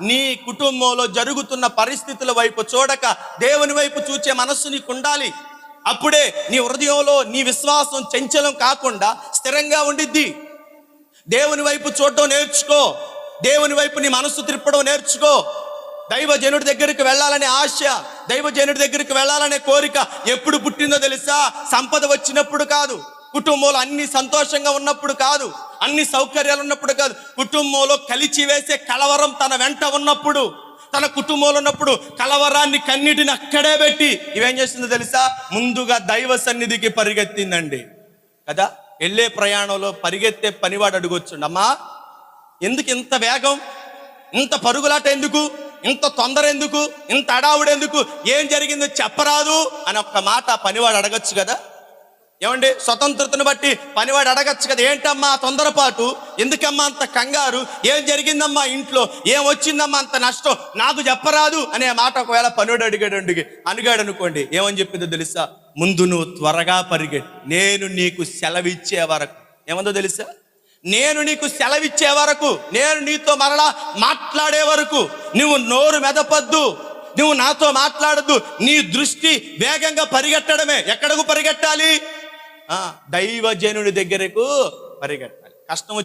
నీ కుటుంబంలో జరుగుతున్న పరిస్థితుల వైపు చూడక దేవుని వైపు చూచే మనస్సు నీకు ఉండాలి. అప్పుడే నీ హృదయంలో నీ విశ్వాసం చంచలం కాకుండా స్థిరంగా ఉండిద్ది. దేవుని వైపు చూడడం నేర్చుకో. దేవుని వైపు నీ మనస్సు తిప్పడం నేర్చుకో. దైవజనుడి దగ్గరికి వెళ్ళాలనే ఆశ, దైవజనుడి దగ్గరికి వెళ్ళాలనే కోరిక ఎప్పుడు పుట్టిందో తెలుసా? సంపద వచ్చినప్పుడు కాదు, కుటుంబంలో అన్ని సంతోషంగా ఉన్నప్పుడు కాదు, అన్ని సౌకర్యాలు ఉన్నప్పుడు కాదు. కుటుంబంలో కలిచి వేసే కలవరం తన వెంట ఉన్నప్పుడు, తన కుటుంబంలో ఉన్నప్పుడు కలవరాన్ని కన్నిటిని అక్కడే పెట్టి ఇవేం చేస్తుందో తెలుసా? ముందుగా దైవ సన్నిధికి పరిగెత్తిందండి కదా. వెళ్ళే ప్రయాణంలో పరిగెత్తే పనివాడు అడుగొచ్చుండి, అమ్మా ఎందుకు ఇంత వేగం, ఇంత పరుగులాట ఎందుకు, ఇంత తొందర ఎందుకు, ఇంత అడావుడు ఎందుకు, ఏం జరిగిందో చెప్పరాదు అని ఒక్క మాట పనివాడు అడగచ్చు కదా. ఏమండి, స్వతంత్రతను బట్టి పనివాడు అడగచ్చు కదా, ఏంటమ్మా తొందరపాటు, ఎందుకమ్మా అంత కంగారు, ఏం జరిగిందమ్మా ఇంట్లో, ఏం వచ్చిందమ్మా అంత నష్టం, నాకు చెప్పరాదు అనే మాట ఒకవేళ పనివాడు అడిగాడు అనుకోండి, ఏమని చెప్పిందో తెలుసా? ముందు నువ్వు త్వరగా పరిగెట్టు, నేను నీకు సెలవిచ్చే వరకు. ఏమందో తెలుసా? నేను నీకు సెలవిచ్చే వరకు, నేను నీతో మరలా మాట్లాడే వరకు నువ్వు నోరు మెదపద్దు, నువ్వు నాతో మాట్లాడద్దు. నీ దృష్టి వేగంగా పరిగెట్టడమే. ఎక్కడకు పరిగెట్టాలి? దైవజనుడి దగ్గరకు పరిగెట్టాలి. కష్టం